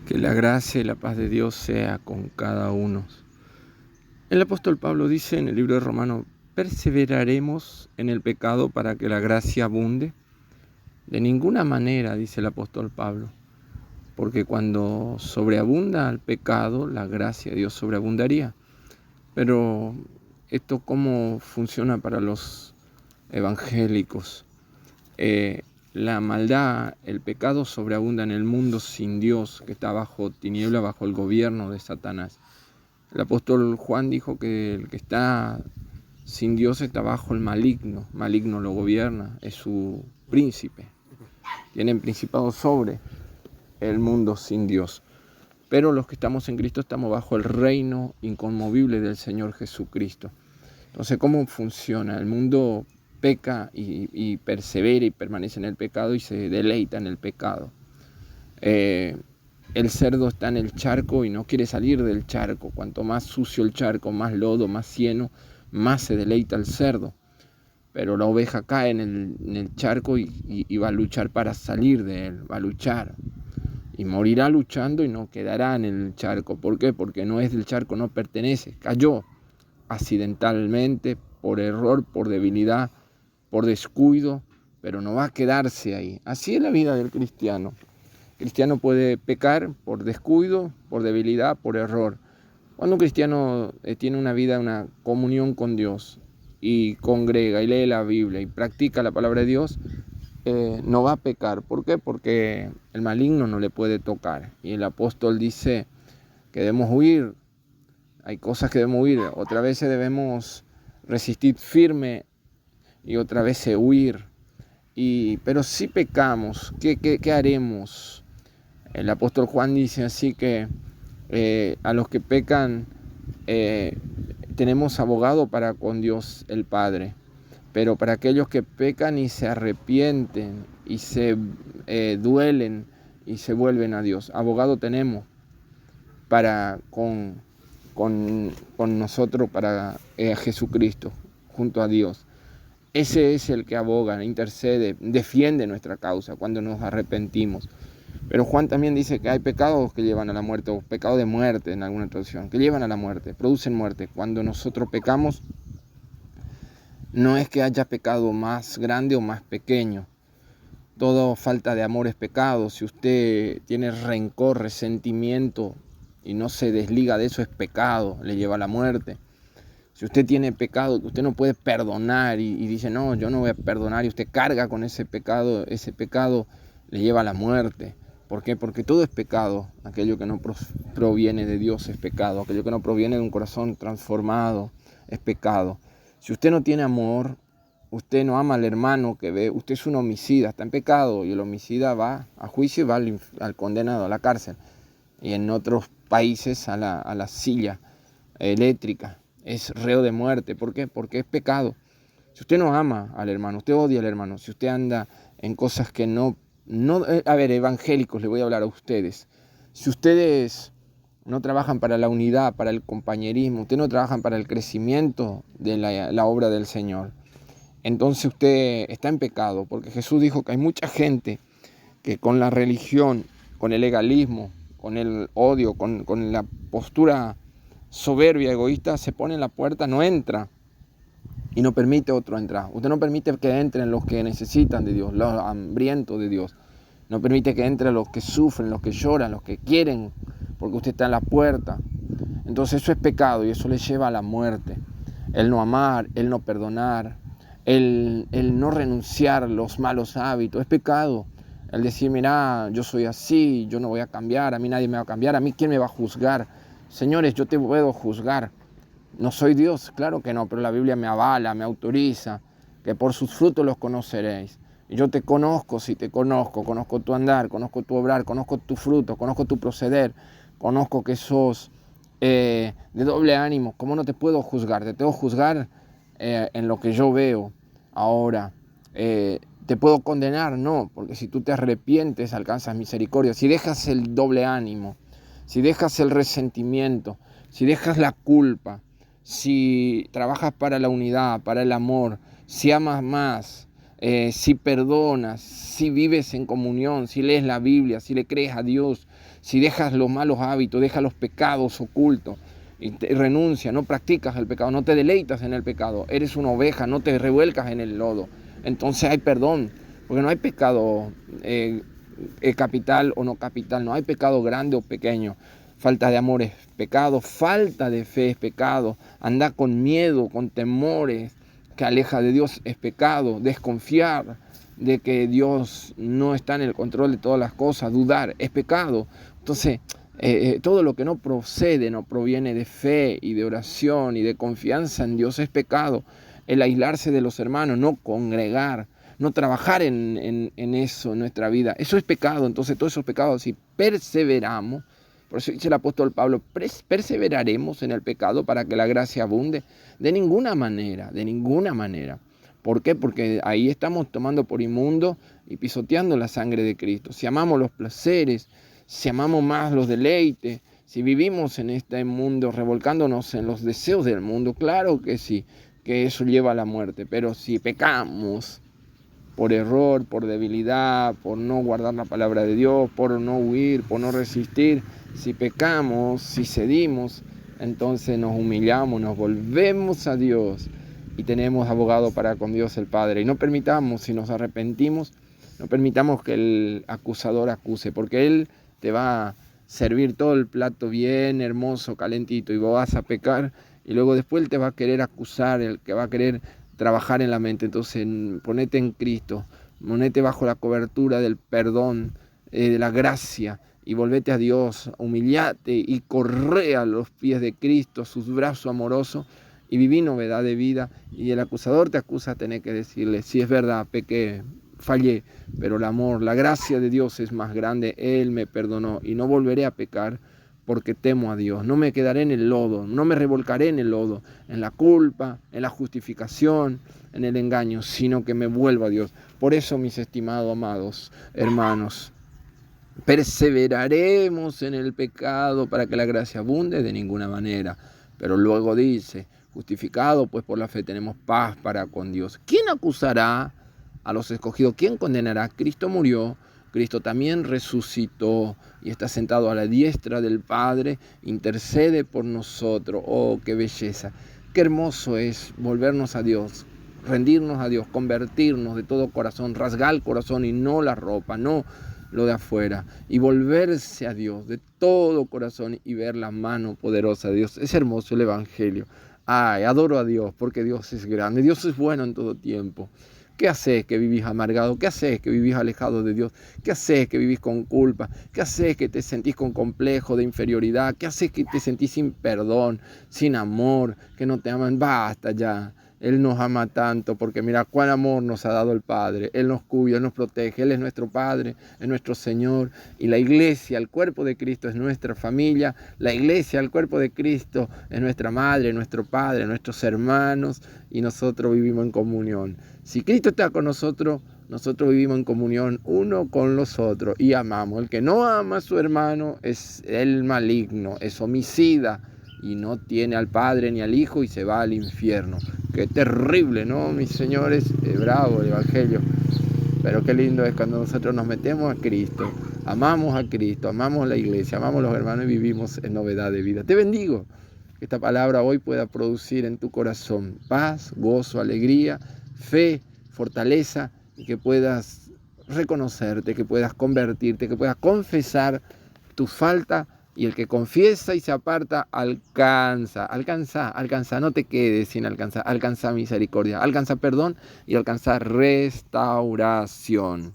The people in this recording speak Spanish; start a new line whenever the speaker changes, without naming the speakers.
Que la gracia y la paz de Dios sea con cada uno. El apóstol Pablo dice en el libro de Romanos: ¿perseveraremos en el pecado para que la gracia abunde? De ninguna manera, dice el apóstol Pablo, porque cuando sobreabunda el pecado, la gracia de Dios sobreabundaría. Pero esto, ¿cómo funciona para los evangélicos? La maldad, el pecado sobreabunda en el mundo sin Dios, que está bajo tiniebla, bajo el gobierno de Satanás. El apóstol Juan dijo que el que está sin Dios está bajo el maligno. Maligno lo gobierna, es su príncipe. Tienen principado sobre el mundo sin Dios. Pero los que estamos en Cristo estamos bajo el reino inconmovible del Señor Jesucristo. Entonces, ¿cómo funciona? El mundo peca y persevera y permanece en el pecado y se deleita en el pecado. El cerdo está en el charco y no quiere salir del charco. Cuanto más sucio el charco, más lodo, más cieno, más se deleita el cerdo. Pero la oveja cae en el charco y va a luchar para salir de él, va a luchar. Y morirá luchando y no quedará en el charco. ¿Por qué? Porque no es del charco, no pertenece. Cayó accidentalmente, por error, por debilidad, por descuido, pero no va a quedarse ahí. Así es la vida del cristiano. El cristiano puede pecar por descuido, por debilidad, por error. Cuando un cristiano tiene una vida, una comunión con Dios y congrega y lee la Biblia y practica la palabra de Dios, no va a pecar. ¿Por qué? Porque el maligno no le puede tocar. Y el apóstol dice que debemos huir. Hay cosas que debemos huir. Otra vez debemos resistir firme y otra vez huir. Pero si pecamos, ¿qué haremos? El apóstol Juan dice así que a los que pecan tenemos abogado para con Dios el Padre. Pero para aquellos que pecan y se arrepienten y se duelen y se vuelven a Dios, abogado tenemos para con nosotros, para Jesucristo, junto a Dios. Ese es el que aboga, intercede, defiende nuestra causa cuando nos arrepentimos. Pero Juan también dice que hay pecados que llevan a la muerte, o pecados de muerte en alguna traducción, que llevan a la muerte, producen muerte. Cuando nosotros pecamos, no es que haya pecado más grande o más pequeño. Toda falta de amor es pecado. Si usted tiene rencor, resentimiento y no se desliga de eso, es pecado, le lleva a la muerte. Si usted tiene pecado que usted no puede perdonar y dice, no, yo no voy a perdonar, y usted carga con ese pecado le lleva a la muerte. ¿Por qué? Porque todo es pecado. Aquello que no proviene de Dios es pecado. Aquello que no proviene de un corazón transformado es pecado. Si usted no tiene amor, usted no ama al hermano que ve, usted es un homicida, está en pecado, y el homicida va a juicio y va al condenado, a la cárcel. Y en otros países a la silla eléctrica. Es reo de muerte. ¿Por qué? Porque es pecado. Si usted no ama al hermano, usted odia al hermano, si usted anda en cosas que no, evangélicos, le voy a hablar a ustedes. Si ustedes no trabajan para la unidad, para el compañerismo, ustedes no trabajan para el crecimiento de la obra del Señor, entonces usted está en pecado, porque Jesús dijo que hay mucha gente que con la religión, con el legalismo, con el odio, con la postura soberbia, egoísta, se pone en la puerta, no entra y no permite otro entrar. Usted no permite que entren los que necesitan de Dios, los hambrientos de Dios. No permite que entren los que sufren, los que lloran, los que quieren, porque usted está en la puerta. Entonces eso es pecado y eso le lleva a la muerte. El no amar, el no perdonar, el no renunciar a los malos hábitos, es pecado. El decir, mira, yo soy así, yo no voy a cambiar, a mí nadie me va a cambiar, a mí ¿quién me va a juzgar? Señores, yo te puedo juzgar. No soy Dios, claro que no, pero la Biblia me avala, me autoriza, que por sus frutos los conoceréis. Y yo te conozco, si te conozco, conozco tu andar, conozco tu obrar, conozco tu fruto, conozco tu proceder, conozco que sos de doble ánimo. ¿Cómo no te puedo juzgar? Te tengo que juzgar en lo que yo veo. Ahora, ¿te puedo condenar? No, porque si tú te arrepientes, alcanzas misericordia. Si dejas el doble ánimo, si dejas el resentimiento, si dejas la culpa, si trabajas para la unidad, para el amor, si amas más, si perdonas, si vives en comunión, si lees la Biblia, si le crees a Dios, si dejas los malos hábitos, dejas los pecados ocultos y renuncias, no practicas el pecado, no te deleitas en el pecado, eres una oveja, no te revuelcas en el lodo, entonces hay perdón, porque no hay pecado capital o no capital, no hay pecado grande o pequeño. Falta de amor es pecado, falta de fe es pecado, andar con miedo, con temores que aleja de Dios es pecado, desconfiar de que Dios no está en el control de todas las cosas, dudar es pecado. Entonces, todo lo que no procede, no proviene de fe y de oración y de confianza en Dios es pecado. El aislarse de los hermanos, no congregar, no trabajar en eso en nuestra vida, eso es pecado. Entonces todos esos pecados, si perseveramos, por eso dice el apóstol Pablo, perseveraremos en el pecado para que la gracia abunde. De ninguna manera, de ninguna manera. ¿Por qué? Porque ahí estamos tomando por inmundo y pisoteando la sangre de Cristo. Si amamos los placeres, si amamos más los deleites, si vivimos en este mundo revolcándonos en los deseos del mundo, claro que sí, que eso lleva a la muerte. Pero si pecamos por error, por debilidad, por no guardar la palabra de Dios, por no huir, por no resistir, si pecamos, si cedimos, entonces nos humillamos, nos volvemos a Dios y tenemos abogado para con Dios el Padre. Y no permitamos, si nos arrepentimos, no permitamos que el acusador acuse, porque él te va a servir todo el plato bien hermoso, calentito, y vos vas a pecar, y luego después él te va a querer acusar, el que va a querer trabajar en la mente. Entonces ponete en Cristo, ponete bajo la cobertura del perdón, de la gracia, y volvete a Dios, humillate y corre a los pies de Cristo, sus brazos amorosos, y viví novedad de vida. Y el acusador te acusa, tenés que decirle, si es verdad, pequé, fallé, pero el amor, la gracia de Dios es más grande, Él me perdonó y no volveré a pecar porque temo a Dios. No me quedaré en el lodo, no me revolcaré en el lodo, en la culpa, en la justificación, en el engaño, sino que me vuelvo a Dios. Por eso, mis estimados, amados hermanos, perseveraremos en el pecado para que la gracia abunde de ninguna manera. Pero luego dice, justificado pues por la fe tenemos paz para con Dios. ¿Quién acusará a los escogidos? ¿Quién condenará? Cristo murió, Cristo también resucitó y está sentado a la diestra del Padre, intercede por nosotros. Oh, qué belleza, qué hermoso es volvernos a Dios, rendirnos a Dios, convertirnos de todo corazón, rasgar el corazón y no la ropa, no lo de afuera, y volverse a Dios de todo corazón y ver la mano poderosa de Dios. Es hermoso el Evangelio. Ay, adoro a Dios porque Dios es grande, Dios es bueno en todo tiempo. ¿Qué haces que vivís amargado? ¿Qué haces que vivís alejado de Dios? ¿Qué haces que vivís con culpa? ¿Qué haces que te sentís con complejo de inferioridad? ¿Qué haces que te sentís sin perdón, sin amor, que no te aman? Basta ya. Él nos ama tanto porque mira cuán amor nos ha dado el Padre. Él nos cuida, Él nos protege. Él es nuestro Padre, es nuestro Señor. Y la iglesia, el cuerpo de Cristo, es nuestra familia. La iglesia, el cuerpo de Cristo, es nuestra madre, nuestro padre, nuestros hermanos. Y nosotros vivimos en comunión. Si Cristo está con nosotros, nosotros vivimos en comunión uno con los otros y amamos. El que no ama a su hermano es el maligno, es homicida y no tiene al Padre ni al Hijo y se va al infierno. Qué terrible, ¿no, mis señores? Es bravo el Evangelio. Pero qué lindo es cuando nosotros nos metemos a Cristo, amamos a Cristo, amamos la iglesia, amamos a los hermanos y vivimos en novedad de vida. Te bendigo. Que esta palabra hoy pueda producir en tu corazón paz, gozo, alegría, fe, fortaleza, y que puedas reconocerte, que puedas convertirte, que puedas confesar tu falta, y el que confiesa y se aparta alcanza, no te quedes sin alcanzar, alcanza misericordia, alcanza perdón y alcanza restauración.